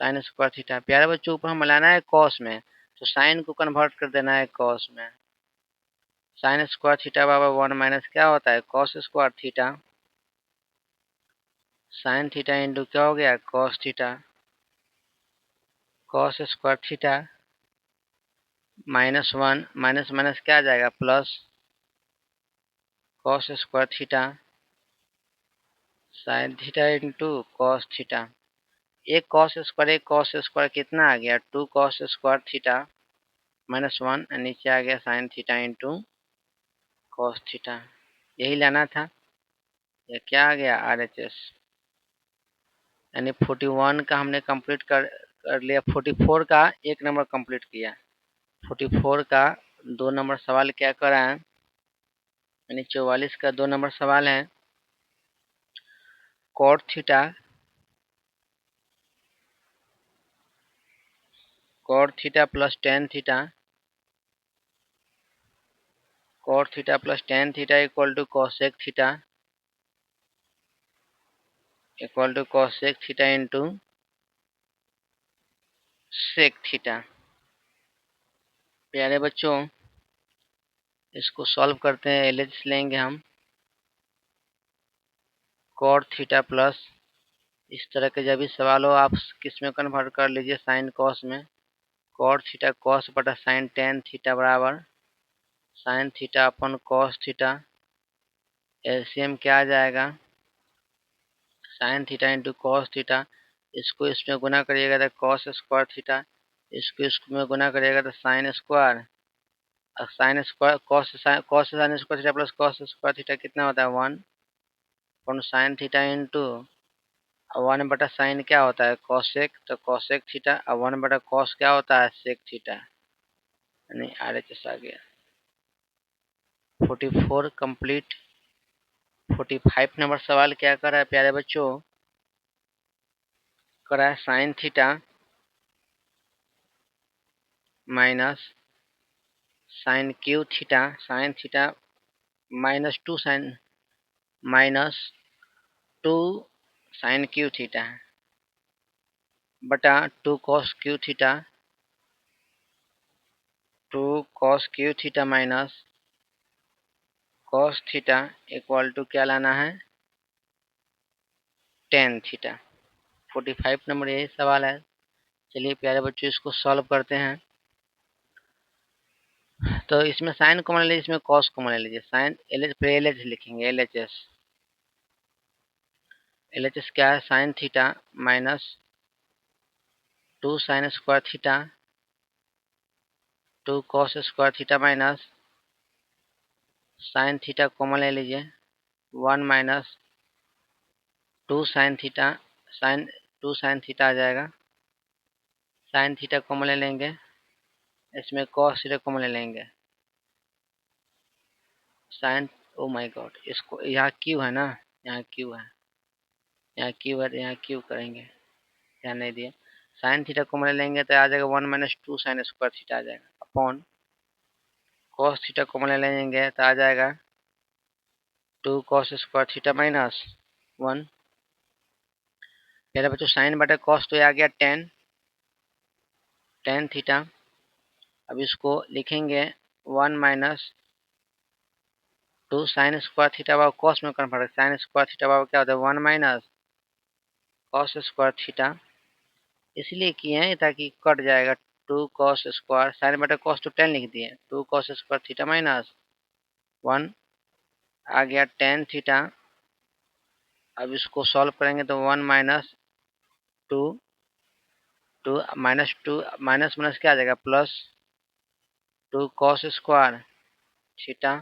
साइन स्क्वायर थीटा। प्यारे बच्चों ऊपर हम लाना है कॉस में तो साइन को कन्वर्ट कर देना है कॉस में। साइन स्क्वायर थीटा बराबर 1 माइनस क्या होता है cos square theta. Sine theta into क्या हो गया cos theta. Cos square theta minus 1 minus minus क्या आ जाएगा plus cos square theta sine theta into cos theta. एक कॉस स्क्वायर कितना आ गया 2 कॉस स्क्वायर थीटा माइनस 1, नीचे आ गया sine theta into cos theta. यही लाना था। ये क्या आ गया RHS, यानी 41 का हमने कंप्लीट कर लिया। 44 का एक नंबर कंप्लीट किया। 44 का 2 नंबर सवाल क्या करा है, यानी 44 का 2 नंबर सवाल है cot theta plus tan theta cot theta plus tan theta equal to cosec theta into sec theta. प्यारे बच्चों इसको सॉल्व करते हैं। एलएच लेंगे हम कॉट थीटा प्लस, इस तरह के जब भी सवाल हो आप किस में कन्वर्ट कर लीजिए साइन कॉस में। कॉट थीटा कॉस बटा साइन टेन थीटा बराबर sign theta upon cos theta. LCM क्या आ जाएगा sine theta into cos theta. इसको इसमें गुना करिएगा तो कॉस स्क्वायर थीटा, इसको इसमें गुना करिएगा तो साइन स्क्वायर। और sine square cos sine square theta plus cos square theta कितना होता है 1 अपन साइन थीटा इंटू 1 बटा साइन क्या होता है कॉसेक, तो कॉसेक थीटा और 1 बटा कॉस क्या होता है सेक थीटा, यानी RHS आ गया 44 कंप्लीट। 45 नंबर सवाल क्या कर रहा है प्यारे बच्चों, कर रहा है sine theta minus sine cube theta, sine theta minus two sine cube theta बटा 2 cos cube theta minus cos theta equal to क्या लाना है टेन थीटा। 45 नंबर यही सवाल है। चलिए प्यारे बच्चों इसको सॉल्व करते हैं। तो इसमें साइन कॉमन ले लीजिए, इसमें कॉस कॉमन ले लीजिए। साइन एलएच लिखेंगे एलएचएस क्या है sine theta minus 2 sine square theta 2 cos square theta minus sine theta common ले लीजिए 1 minus 2 sine theta sine theta आ जाएगा। साइन थीटा कॉमन ले लेंगे, इसमें कॉस थीटा कॉमन ले लेंगे। साइन ओ माय गॉड, इसको यहाँ क्यू है ना, यहाँ क्यू है, यहाँ क्यू है तो यहाँ क्यू करेंगे, ध्यान नहीं दिए। साइन थीटा कॉमन ले लेंगे तो आ जाएगा 1 माइनस 2 साइन स्क्वायर थीटा आ जाएगा अपॉन कॉस थीटा कॉमन ले लेंगे तो आ जाएगा 2 कॉस स्क्वायर थीटा माइनस 1। मेरा बच्चों साइन बटा कॉस तो आ गया टेन थीटा। अब इसको लिखेंगे 1 माइनस 2 साइन स्क्वायर थीटा बाव कॉस में कन्वर्ट, साइन स्क्वायर थीटा बाव क्या होता है 1 माइनस कॉस स्क्वायर थीटा, इसलिए किए हैं ताकि कट जाएगा 2 कॉस स्क्वायर साइन बटा कॉस तो 10 लिख दिए, 2 कॉस स्क्वायर थीटा माइनस 1 आ गया टेन थीटा। अब इसको सॉल्व करेंगे तो 1 माइनस 2, 2 माइनस माइनस क्या आ जाएगा प्लस 2 कॉस स्क्वायर थीटा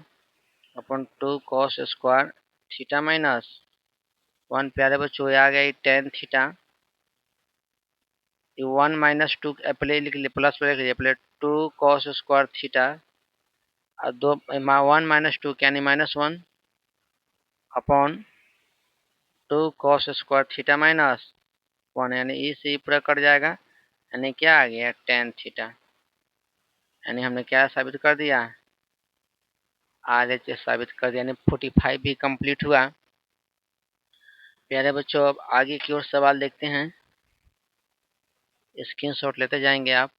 अपन 2 कॉस स्क्वायर थीटा माइनस 1 प्यारे बच्चों आ गया 10 थीटा। 1 माइनस 2 पहले लिख लिए प्लस पहले लिख लीजिए पहले 2 कॉस स्क्वायर थीटा और 1 माइनस 2 यानी -1 upon 2 cos square theta minus 1 यानी ई से पूरा कट जाएगा, यानी क्या आ गया 10 थीटा। यानी हमने क्या साबित कर दिया, RHS साबित कर दिया, यानी 45 भी कंप्लीट हुआ। प्यारे बच्चों अब आगे की ओर सवाल देखते हैं, स्क्रीनशॉट लेते जाएंगे आप।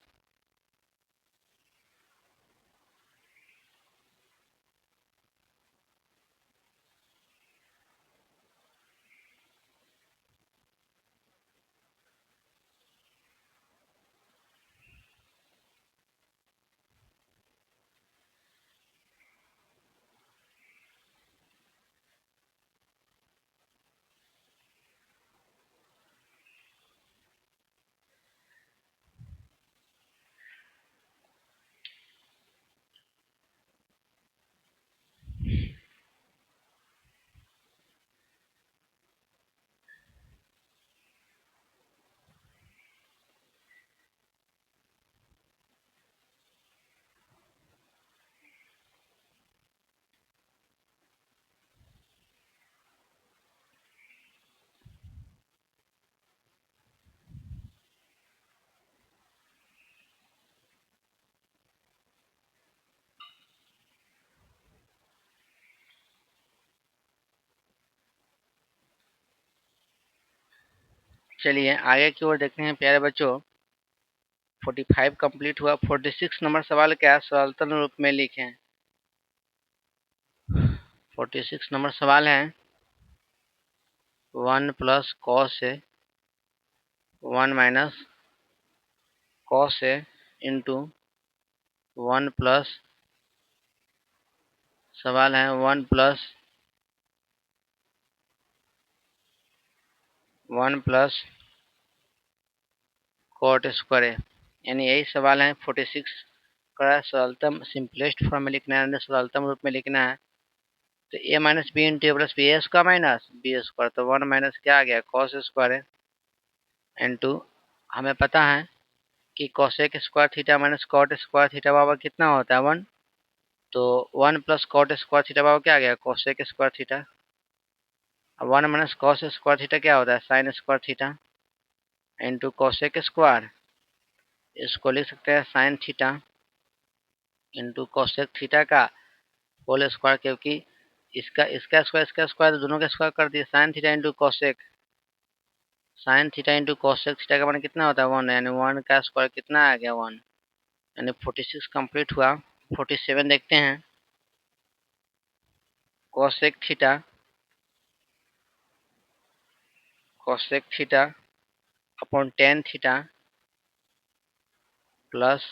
चलिए आगे की ओर देखते हैं प्यारे बच्चों। 45 कंप्लीट हुआ। 46 नंबर सवाल क्या सरलतम रूप में लिखें। 46 नंबर सवाल है 1 प्लस कॉस है 1 माइनस कॉस है इंटू 1 प्लस सवाल है 1 प्लस कॉट स्क्वायर है, यानी यही सवाल है 46 का सरलतम सिंपलेस्ट फॉर्म में लिखना है, सरलतम रूप में लिखना है। तो ए minus B into A plus B A square minus B square, तो 1 माइनस क्या आ गया कॉस स्क्वायर है इंटू हमें पता है कि cosec square theta minus cot square theta बराबर कितना होता है 1, तो 1 प्लस कॉट स्क्वायर थीटा बराबर क्या आ गया कोसेक स्क्वायर थीटा। अब 1 माइनस कॉस स्क्वायर थीटा क्या होता है sine square theta into cosec square, इसको लिख सकते हैं sign theta into cosec theta का होल स्क्वायर, क्योंकि इसका स्क्वायर दोनों का स्क्वायर कर दिया, sign theta into cosec, sign theta into cosec theta का मान कितना होता है 1, यानी 1 का स्क्वायर कितना आ गया 1, यानी 46 कंप्लीट हुआ। 47 देखते हैं। Cosec theta upon tan theta plus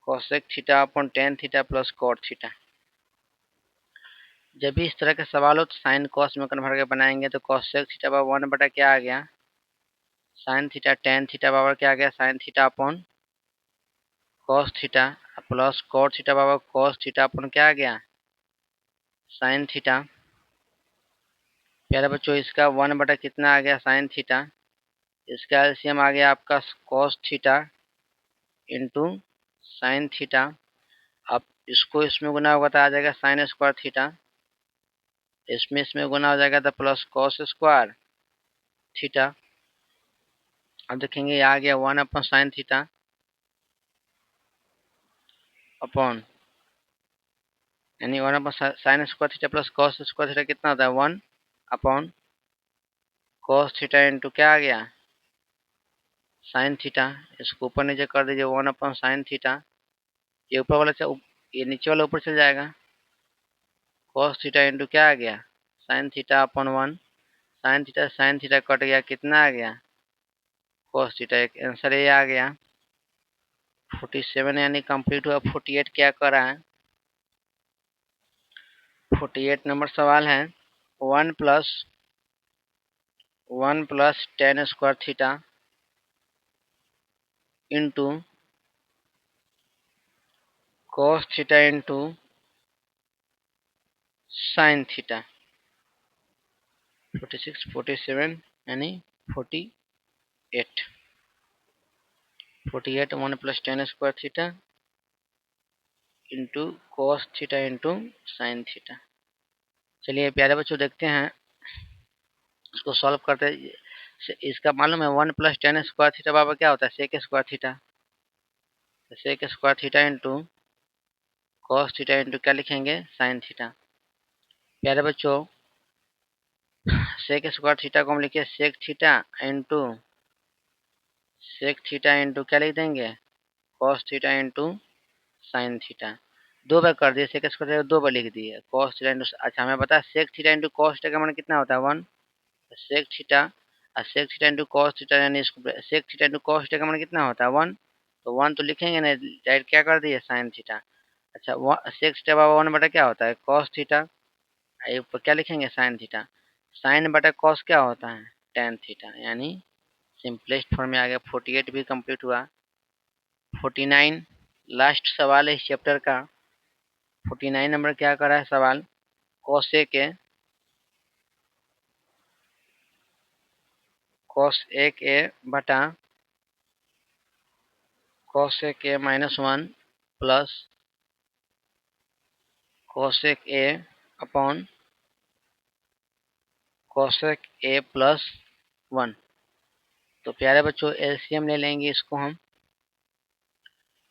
cosec theta upon tan theta plus cot theta. जब भी इस तरह के सवाल हो तो साइन कॉस में कन्वर्ट करके बनाएंगे, तो कोसेक थीटा बराबर 1 बटा क्या आ गया साइन थीटा, टेन थीटा बराबर क्या आ गया sine theta upon cos theta plus cot theta बराबर कॉस थीटा अपॉन क्या आ गया साइन थीटा। प्यारे बच्चों इसका 1 बटा कितना आ गया साइन थीटा, इसका एलसीएम आ गया आपका cos theta into sine theta. अब इसको इसमें गुना होगा तो आ जाएगा साइन स्क्वायर थीटा, इसमें गुना हो जाएगा तो प्लस कॉस स्क्वायर थीटा। अब देखेंगे ये आ गया 1 अपॉन साइन थीटा अपॉन, यानी 1 upon sign square theta plus cos square theta कितना होता है 1 अपॉन कॉस थीटा इंटू क्या आ गया साइन थीटा, इसको ऊपर नीचे कर दीजिए 1 अपॉन साइन थीटा ये ऊपर वाला ये नीचे वाला ऊपर चल जाएगा। cos थीटा इंटू क्या आ गया, sin theta upon 1। sin theta कट गया, कितना आ गया, cos थीटा। एक आंसर ये आ गया 47 यानी कंप्लीट हुआ। 48 क्या कर रहा है, 48 नंबर सवाल है। 1 plus tan square theta into cos theta into sin theta. 46 47 यानी 48। 1 plus tan square theta into cos theta into sin theta. चलिए प्यारे बच्चों देखते हैं, इसको सॉल्व करते हैं। इसका मालूम है 1 प्लस tan स्क्वायर थीटा बराबर क्या होता है, sec square theta. Sec square theta into cos theta into क्या लिखेंगे, sin थीटा। प्यारे बच्चों सेक स्क्वायर थीटा को हम लिखे सेक थीटा इंटू क्या लिख देंगे, cos theta into sin theta. दो बार कर दिए, सेक स्क्वायर थीटा दो बार लिख दिए, cos थीटा इंटू। अच्छा हमें पता है sec theta into cos theta का मान कितना होता है 1। सेक थीटा और sec theta into cos theta यानी इसको sec theta into cos theta का मान कितना होता है 1। तो 1 तो लिखेंगे ना, डायरेक्ट क्या कर दिए sin थीटा। अच्छा सेक थीटा बराबर 1 बटा क्या होता है cos थीटा, ऊपर क्या लिखेंगे sin थीटा। sin बटा cos क्या होता है tan थीटा, यानी सिंपलेस्ट फॉर्म में आ गया। 48 भी कंप्लीट हुआ। 49 लास्ट सवाल है इस चैप्टर का। 49 नंबर क्या कर रहा है सवाल, cos a बटा cos a minus 1 plus cos a upon cos a plus 1। तो प्यारे बच्चों एलसीएम ले लेंगे, इसको हम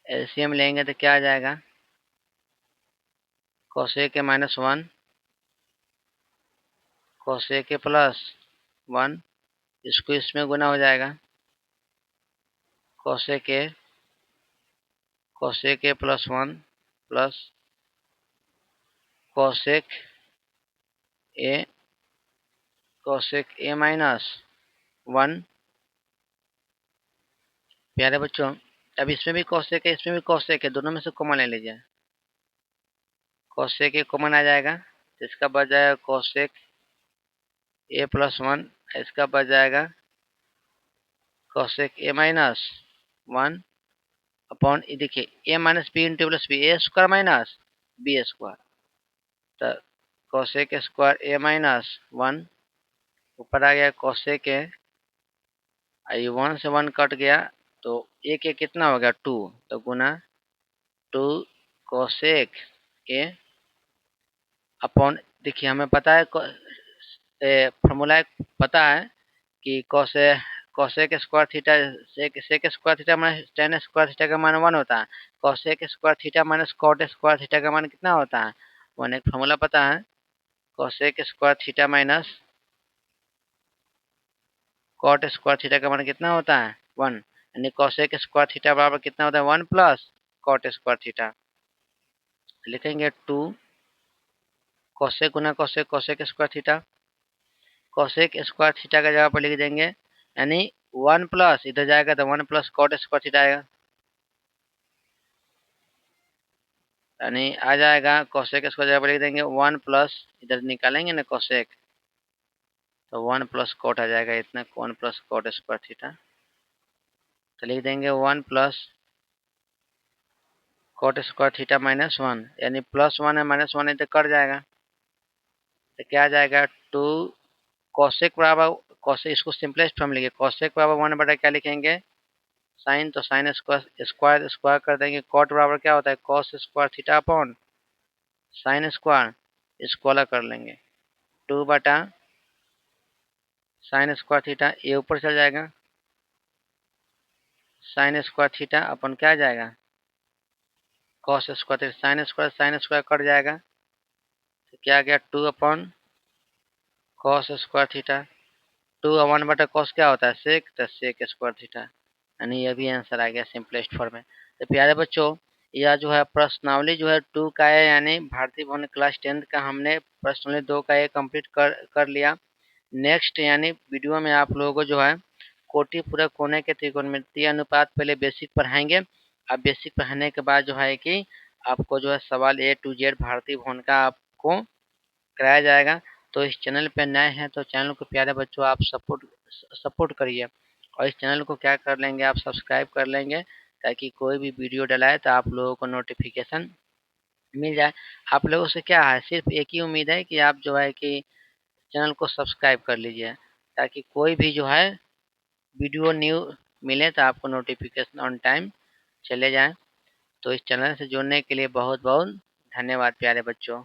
एलसीएम लेंगे तो क्या आ जाएगा, cos a minus 1 cos a plus 1, इसको इसमें गुना हो जाएगा, cos a plus 1 plus cos a minus 1। प्यारे बच्चों अब इसमें भी cos a इसमें भी cos a दोनों में से कॉमन ले लीजिए। cos a कॉमन आ जाएगा तो इसका बच जाएगा cos a प्लस 1, इसका बच जाएगा cos a माइनस 1 अपॉन देखिए a minus B into plus B, A square minus B square. तो cos a square a minus 1, ऊपर आ गया cos a, आई 1 से 1 कट गया तो a के कितना हो गया 2, तो गुना 2 cos a अपॉन देखिए हमें पता है फॉर्मूला पता है कि cos a square theta sec square theta minus tan square theta का मान 1 होता है। cos a square theta minus cot square theta का मान कितना होता है 1। एक फॉर्मूला पता है cos a square theta minus cot square theta का मान कितना होता है 1, यानी cos a स्क्वायर थीटा बराबर कितना होता है 1 प्लस cot स्क्वायर थीटा। लिखेंगे 2 cos a Guna cos a square theta. cos a square theta का जगह पर लिख देंगे, यानी 1 प्लस इधर जाएगा तो 1 प्लस cot स्क्वायर थीटा आएगा, यानी आ जाएगा cos a स्क्वायर जगह पर लिख देंगे 1 प्लस इधर निकालेंगे ना cos a, तो 1 प्लस cot आ जाएगा इतना 1 प्लस cot स्क्वायर थीटा। तो लिख देंगे 1 plus cot square theta minus 1, यानी प्लस 1 है माइनस 1 इधर कट जाएगा तो क्या आ जाएगा 2 cosec बराबर cosec, इसको सिंपलेस्ट फॉर्म लिखिए cosec बराबर 1 बटा क्या लिखेंगे साइन, तो साइन स्क्वायर स्क्वायर स्क्वायर कर देंगे। cot बराबर क्या होता है cos square theta upon sine square, इसको अलग कर लेंगे 2 बटा साइन स्क्वायर थीटा, ये ऊपर चल जाएगा साइन स्क्वायर थीटा अपन क्या आ जाएगा cos square theta, sine square cut जाएगा तो क्या आ गया 2 अपॉन cos स्क्वायर थीटा। 2 और 1 बटा cos क्या होता है सेक, तो सेक स्क्वायर थीटा, यानी ये भी आंसर आ गया सिंपलेस्ट फॉर्म में। तो प्यारे बच्चों या जो है प्रश्नावली जो है 2 का है, यानी भारतीय भवन क्लास 10 का हमने प्रश्नावली 2 का ये कंप्लीट कर लिया। नेक्स्ट यानी वीडियो में आप लोगों को जो है कोटि पूरक कोने के त्रिकोणमितीय अनुपात पहले बेसिक पढ़ाएंगे। अब बेसिक पढ़ाने के बाद जो है कि आपको जो है सवाल ए टू जेड भारतीय भवन का आपको कराया जाएगा। तो इस चैनल पे नए हैं तो चैनल को प्यारे बच्चों आप सपोर्ट करिए, और इस चैनल को क्या कर लेंगे, आप सब्सक्राइब कर लेंगे, ताकि कोई भी वीडियो डलाए तो आप लोगों को नोटिफिकेशन मिल जाए। आप लोगों से क्या है, सिर्फ एक ही उम्मीद है कि आप जो है कि चैनल को सब्सक्राइब कर लीजिए, ताकि कोई भी जो है वीडियो न्यू मिले तो आपको नोटिफिकेशन ऑन टाइम चले जाए। तो इस चैनल से जुड़ने के लिए बहुत बहुत धन्यवाद प्यारे बच्चों।